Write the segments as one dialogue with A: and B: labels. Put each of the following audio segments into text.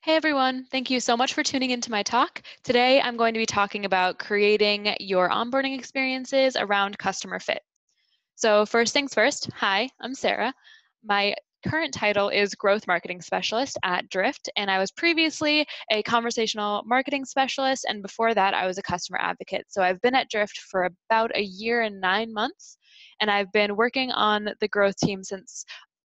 A: Hey everyone, thank you so much for tuning into my talk. Today I'm going to be talking about creating your onboarding experiences around customer fit. So first things first, hi, I'm Sarah. My current title is Growth Marketing Specialist at Drift, and I was previously a conversational marketing specialist, and before that I was a customer advocate. So I've been at Drift for about a year and 9 months, and I've been working on the growth team since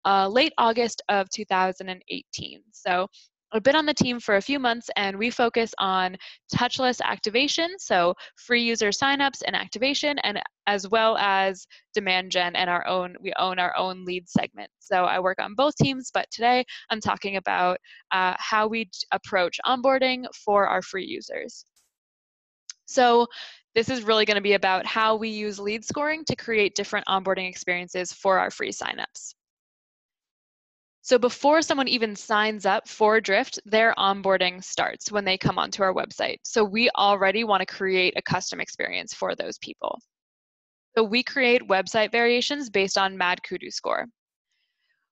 A: late August of 2018. So I've been on the team for a few months and we focus on touchless activation, so free user signups and activation, and as well as demand gen and we own our own lead segment. So I work on both teams, but today I'm talking about how we approach onboarding for our free users. So this is really going to be about how we use lead scoring to create different onboarding experiences for our free signups. So before someone even signs up for Drift, their onboarding starts when they come onto our website. So we already want to create a custom experience for those people. So we create website variations based on Mad Kudu score.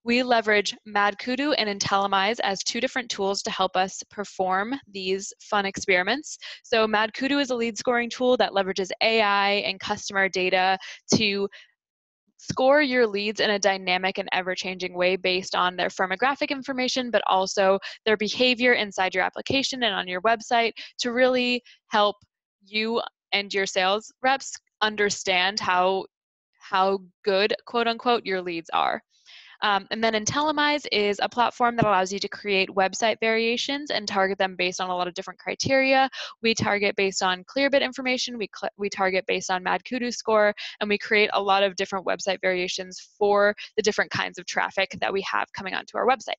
A: We leverage Mad Kudu and Intellimise as two different tools to help us perform these fun experiments. So Mad Kudu is a lead scoring tool that leverages AI and customer data to score your leads in a dynamic and ever-changing way based on their firmographic information, but also their behavior inside your application and on your website to really help you and your sales reps understand how good, quote unquote, your leads are. And then Intellimise is a platform that allows you to create website variations and target them based on a lot of different criteria. We target based on Clearbit information, we target based on Mad Kudu score, and we create a lot of different website variations for the different kinds of traffic that we have coming onto our website.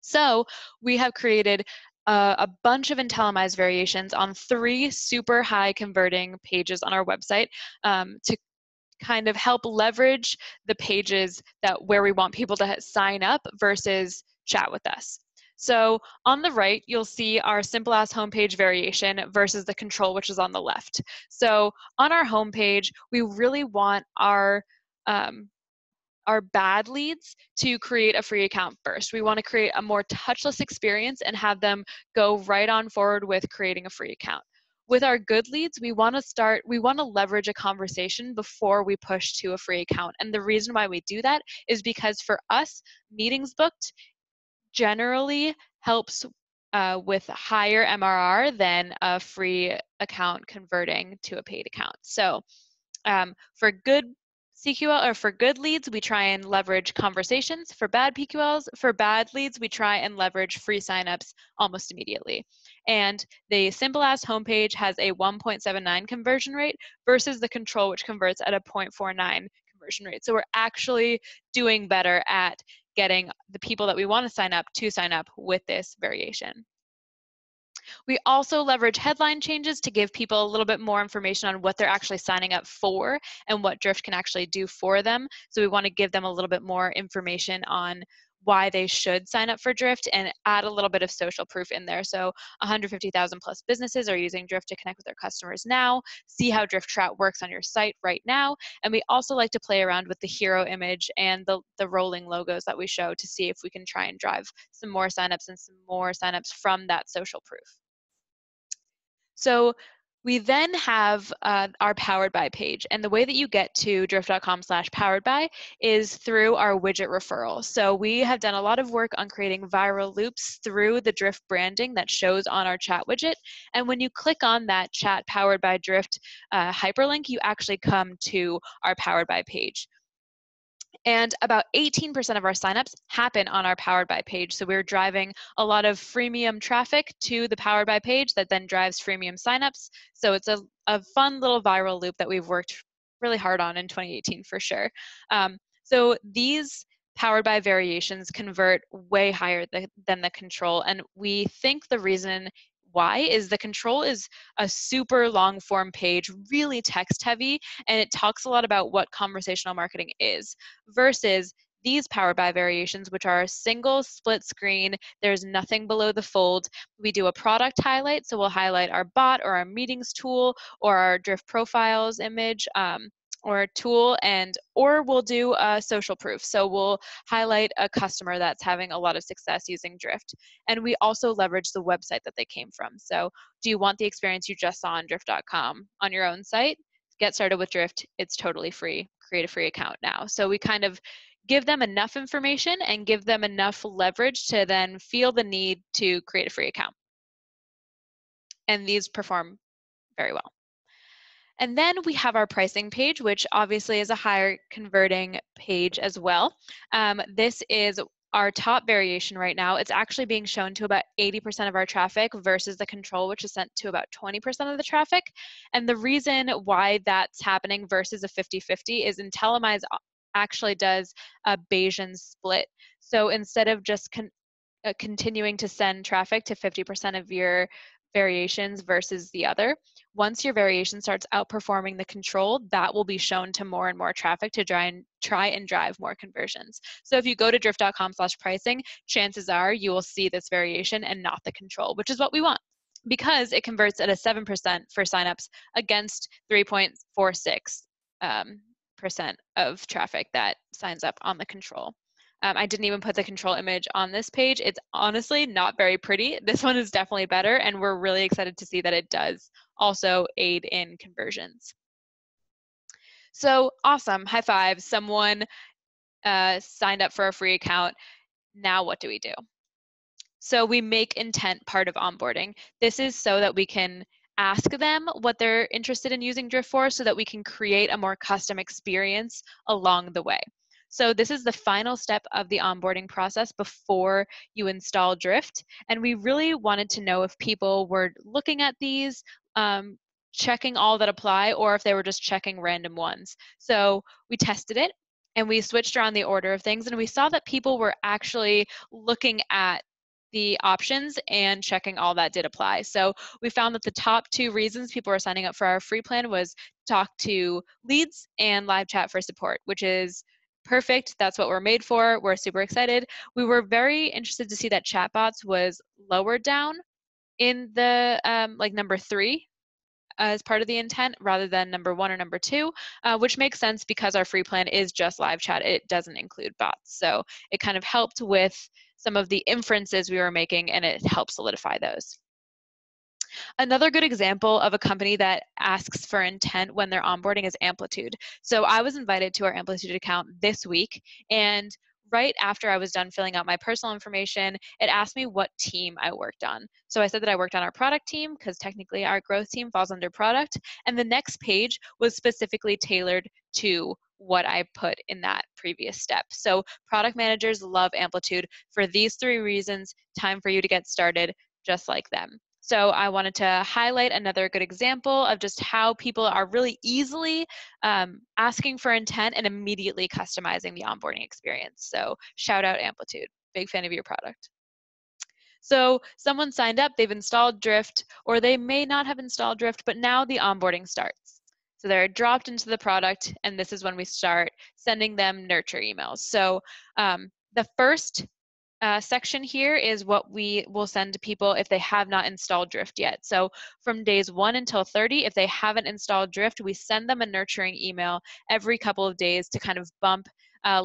A: So we have created a bunch of Intellimise variations on 3 super high converting pages on our website to kind of help leverage the pages where we want people to sign up versus chat with us. So on the right, you'll see our simple as homepage variation versus the control, which is on the left. So on our homepage, we really want our bad leads to create a free account first. We want to create a more touchless experience and have them go right on forward with creating a free account. With our good leads, we want to leverage a conversation before we push to a free account. And the reason why we do that is because for us, meetings booked generally helps with higher MRR than a free account converting to a paid account. So for good CQL or for good leads, we try and leverage conversations. For bad PQLs, for bad leads, we try and leverage free signups almost immediately. And the simple as homepage has a 1.79 conversion rate versus the control, which converts at a 0.49 conversion rate. So we're actually doing better at getting the people that we want to sign up with this variation. We also leverage headline changes to give people a little bit more information on what they're actually signing up for and what Drift can actually do for them. So we want to give them a little bit more information on why they should sign up for Drift and add a little bit of social proof in there. So 150,000 plus businesses are using Drift to connect with their customers now. See how Drift Chat works on your site right now. And we also like to play around with the hero image and the rolling logos that we show to see if we can try and drive some more signups and some more signups from that social proof. So we then have our powered by page, and the way that you get to drift.com/powered by is through our widget referral. So we have done a lot of work on creating viral loops through the Drift branding that shows on our chat widget, and when you click on that chat powered by Drift hyperlink, you actually come to our powered by page. And about 18% of our signups happen on our Powered By page. So we're driving a lot of freemium traffic to the Powered By page that then drives freemium signups. So it's a fun little viral loop that we've worked really hard on in 2018 for sure. So these Powered By variations convert way higher than the control. And we think the reason why is the control is a super long form page, really text heavy, and it talks a lot about what conversational marketing is, versus these Powered By variations, which are a single split screen. There's nothing below the fold. We do a product highlight, so we'll highlight our bot or our meetings tool or our Drift profiles image, or tool, or we'll do a social proof. So we'll highlight a customer that's having a lot of success using Drift. And we also leverage the website that they came from. So do you want the experience you just saw on drift.com on your own site? Get started with Drift. It's totally free. Create a free account now. So we kind of give them enough information and give them enough leverage to then feel the need to create a free account. And these perform very well. And then we have our pricing page, which obviously is a higher converting page as well. This is our top variation right now. It's actually being shown to about 80% of our traffic versus the control, which is sent to about 20% of the traffic. And the reason why that's happening versus a 50-50 is Intellimise actually does a Bayesian split. So instead of just continuing to send traffic to 50% of your variations versus the other, once your variation starts outperforming the control, that will be shown to more and more traffic to try and drive more conversions. So if you go to drift.com/pricing, chances are you will see this variation and not the control, which is what we want, because it converts at a 7% for signups against 3.46% of traffic that signs up on the control. I didn't even put the control image on this page. It's honestly not very pretty. This one is definitely better, and we're really excited to see that it does also aid in conversions. So awesome, high five. Someone signed up for a free account. Now what do we do? So we make intent part of onboarding. This is so that we can ask them what they're interested in using Drift for, so that we can create a more custom experience along the way. So this is the final step of the onboarding process before you install Drift. And we really wanted to know if people were looking at these, checking all that apply, or if they were just checking random ones. So we tested it and we switched around the order of things, and we saw that people were actually looking at the options and checking all that did apply. So we found that the top 2 reasons people were signing up for our free plan was talk to leads and live chat for support, which is perfect. That's what we're made for. We're super excited. We were very interested to see that chatbots was lowered down in the like number 3 as part of the intent rather than number 1 or number 2, which makes sense because our free plan is just live chat. It doesn't include bots. So it kind of helped with some of the inferences we were making, and it helped solidify those. Another good example of a company that asks for intent when they're onboarding is Amplitude. So I was invited to our Amplitude account this week, and right after I was done filling out my personal information, it asked me what team I worked on. So I said that I worked on our product team, because technically our growth team falls under product. And the next page was specifically tailored to what I put in that previous step. So product managers love Amplitude for these 3 reasons. Time for you to get started just like them. So I wanted to highlight another good example of just how people are really easily asking for intent and immediately customizing the onboarding experience. So shout out Amplitude, big fan of your product. So someone signed up, they've installed Drift, or they may not have installed Drift, but now the onboarding starts. So they're dropped into the product, and this is when we start sending them nurture emails. So the first section here is what we will send to people if they have not installed Drift yet. So from days 1 until 30, if they haven't installed Drift, we send them a nurturing email every couple of days to kind of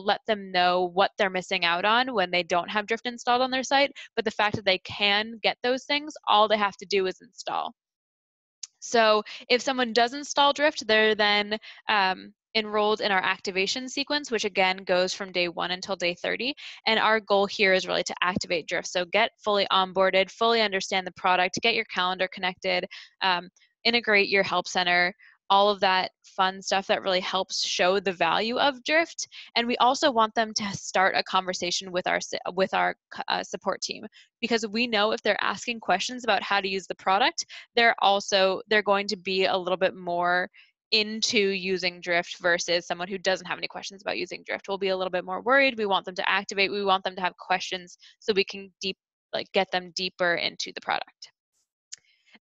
A: let them know what they're missing out on when they don't have Drift installed on their site. But the fact that they can get those things, all they have to do is install. So if someone does install Drift, they're then enrolled in our activation sequence, which again goes from day 1 until day 30. And our goal here is really to activate Drift. So get fully onboarded, fully understand the product, get your calendar connected, integrate your help center, all of that fun stuff that really helps show the value of Drift. And we also want them to start a conversation with our support team, because we know if they're asking questions about how to use the product, they're going to be a little bit more into using Drift versus someone who doesn't have any questions about using Drift. We'll be a little bit more worried. We want them to activate. We want them to have questions so we can get them deeper into the product.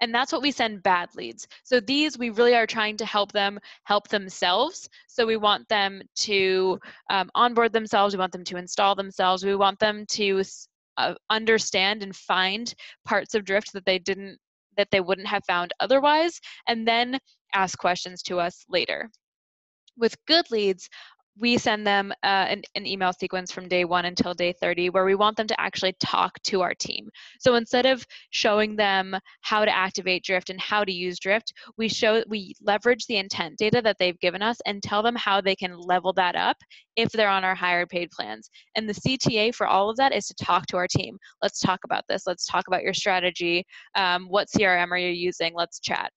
A: And that's what we send bad leads. So these, we really are trying to help them help themselves. So we want them to onboard themselves. We want them to install themselves. We want them to understand and find parts of Drift that they wouldn't have found otherwise, and then ask questions to us later. With good leads, we send them an email sequence from day 1 until day 30 where we want them to actually talk to our team. So instead of showing them how to activate Drift and how to use Drift, we leverage the intent data that they've given us and tell them how they can level that up if they're on our higher paid plans. And the CTA for all of that is to talk to our team. Let's talk about this. Let's talk about your strategy. What CRM are you using? Let's chat.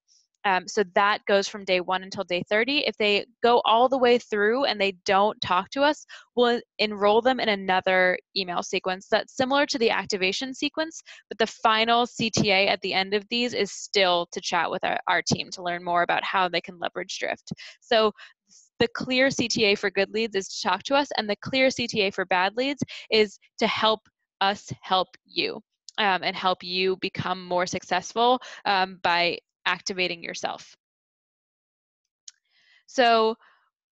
A: So that goes from day 1 until day 30. If they go all the way through and they don't talk to us, we'll enroll them in another email sequence that's similar to the activation sequence, but the final CTA at the end of these is still to chat with our team to learn more about how they can leverage Drift. So the clear CTA for good leads is to talk to us, and the clear CTA for bad leads is to help us help you. And help you become more successful by activating yourself. So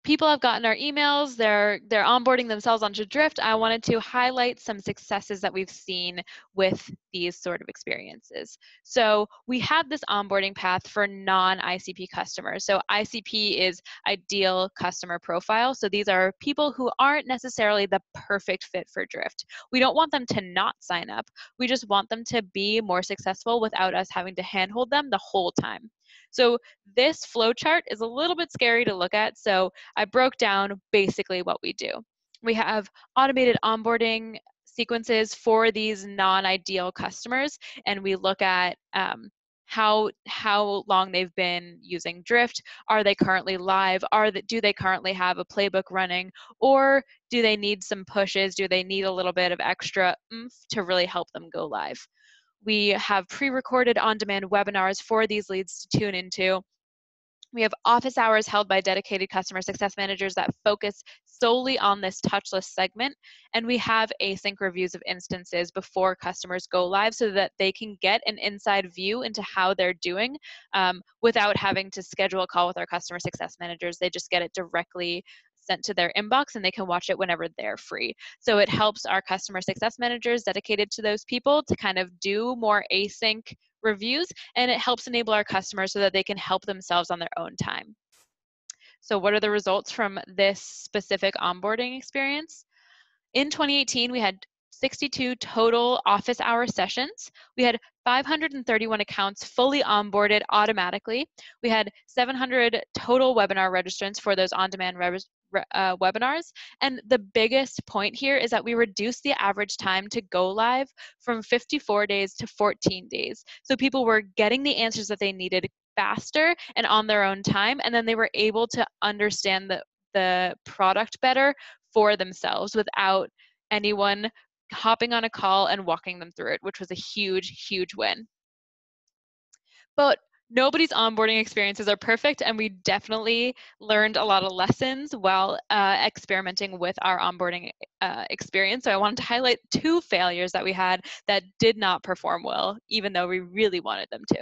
A: people have gotten our emails, they're onboarding themselves onto Drift. I wanted to highlight some successes that we've seen with these sort of experiences. So we have this onboarding path for non-ICP customers. So ICP is ideal customer profile. So these are people who aren't necessarily the perfect fit for Drift. We don't want them to not sign up. We just want them to be more successful without us having to handhold them the whole time. So this flowchart is a little bit scary to look at. So I broke down basically what we do. We have automated onboarding sequences for these non-ideal customers, and we look at how long they've been using Drift. Are they currently live? Do they currently have a playbook running? Or do they need some pushes? Do they need a little bit of extra oomph to really help them go live? We have pre-recorded on-demand webinars for these leads to tune into. We have office hours held by dedicated customer success managers that focus solely on this touchless segment. And we have async reviews of instances before customers go live so that they can get an inside view into how they're doing without having to schedule a call with our customer success managers. They just get it directly sent to their inbox and they can watch it whenever they're free. So it helps our customer success managers dedicated to those people to kind of do more async reviews, and it helps enable our customers so that they can help themselves on their own time. So what are the results from this specific onboarding experience? In 2018, we had 62 total office hour sessions. We had 531 accounts fully onboarded automatically. We had 700 total webinar registrants for those on-demand webinars. And the biggest point here is that we reduced the average time to go live from 54 days to 14 days. So people were getting the answers that they needed faster and on their own time, and then they were able to understand the product better for themselves without anyone hopping on a call and walking them through it, which was a huge, huge win. But nobody's onboarding experiences are perfect, and we definitely learned a lot of lessons while experimenting with our onboarding experience. So I wanted to highlight 2 failures that we had that did not perform well, even though we really wanted them to.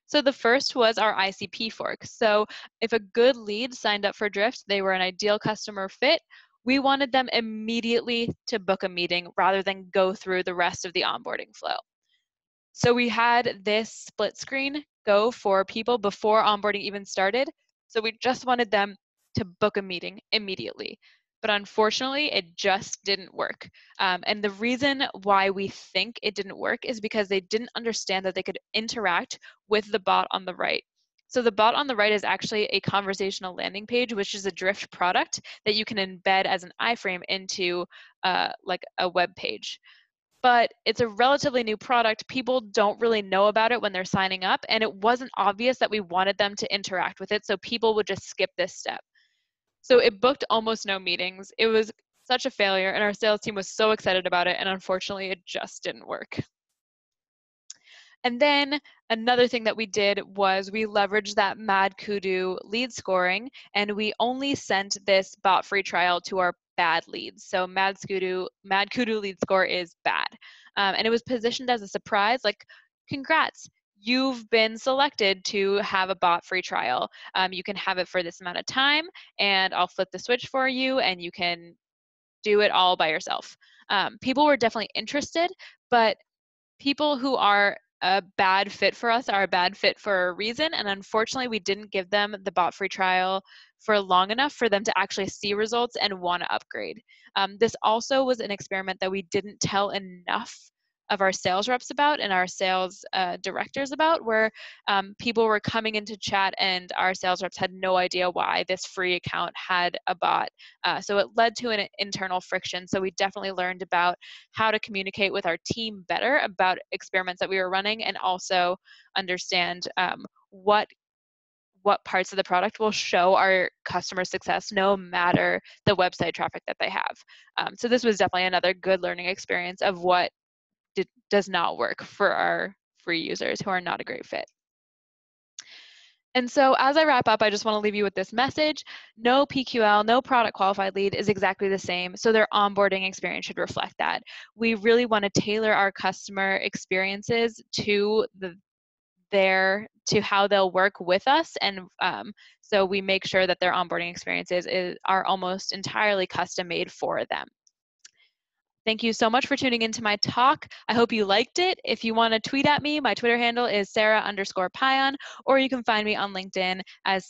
A: So the first was our ICP Fork. So if a good lead signed up for Drift, they were an ideal customer fit, we wanted them immediately to book a meeting rather than go through the rest of the onboarding flow. So we had this split screen go for people before onboarding even started. So we just wanted them to book a meeting immediately. But unfortunately, it just didn't work. And the reason why we think it didn't work is because they didn't understand that they could interact with the bot on the right. So the bot on the right is actually a conversational landing page, which is a Drift product that you can embed as an iframe into like a web page. But it's a relatively new product. People don't really know about it when they're signing up, and it wasn't obvious that we wanted them to interact with it, so people would just skip this step. So it booked almost no meetings. It was such a failure, and our sales team was so excited about it, and unfortunately, it just didn't work. And then another thing that we did was we leveraged that Mad Kudu lead scoring, and we only sent this bot free trial to our bad leads. So Mad Kudu lead score is bad. And it was positioned as a surprise, like, congrats, you've been selected to have a bot free trial. You can have it for this amount of time, and I'll flip the switch for you, and you can do it all by yourself. People were definitely interested, but people who are a bad fit for us are a bad fit for a reason, and unfortunately we didn't give them the bot free trial for long enough for them to actually see results and want to upgrade. This also was an experiment that we didn't tell enough of our sales reps about and our sales directors about, where people were coming into chat and our sales reps had no idea why this free account had a bot. So it led to an internal friction. So we definitely learned about how to communicate with our team better about experiments that we were running, and also understand what parts of the product will show our customer success no matter the website traffic that they have. So this was definitely another good learning experience of what does not work for our free users who are not a great fit. And so as I wrap up, I just want to leave you with this message. No PQL, no product qualified lead is exactly the same, so their onboarding experience should reflect that. We really want to tailor our customer experiences to how they'll work with us, and so we make sure that their onboarding experiences are almost entirely custom made for them. Thank you so much for tuning into my talk. I hope you liked it. If you want to tweet at me, my Twitter handle is Sarah_Pion, or you can find me on LinkedIn as